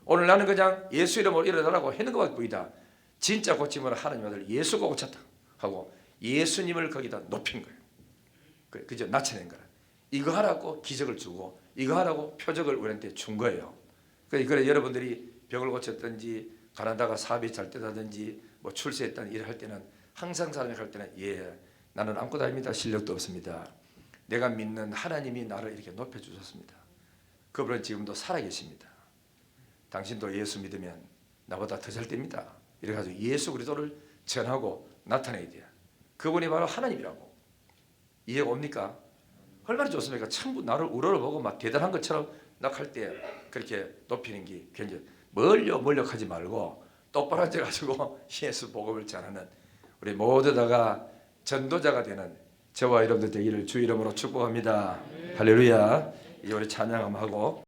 [SPEAKER 1] 오늘 나는 그냥 예수 이름으로 일어나라고 했는 것밖에 보이다. 진짜 고침은 하나님 아들 예수가 고쳤다 하고 예수님을 거기다 높인 거예요. 그저 낮춰낸 거라. 이거 하라고 기적을 주고 이거 하라고 표적을 우리한테 준 거예요. 그래 여러분들이 병을 고쳤든지 가난다가 사업이 잘 되다든지 뭐 출세했다는 일을 할 때는 항상 사람이 할 때는 나는 아무것도 아닙니다. 실력도 없습니다. 내가 믿는 하나님이 나를 이렇게 높여주셨습니다. 그분은 지금도 살아계십니다. 당신도 예수 믿으면 나보다 더 잘 됩니다. 이래가지고 예수 그리스도를 전하고 나타내야 돼요. 그분이 바로 하나님이라고. 이해가 옵니까? 얼마나 좋습니까? 전부 나를 우러러보고 막 대단한 것처럼 할 때 그렇게 높이는 게 굉장히 멀려하지 말고 똑바로 앉아가지고 예수 복음을 전하는 우리 모두 다가 전도자가 되는 저와 여러분들 되기를 주 이름으로 축복합니다. 할렐루야. 이제 우리 찬양하고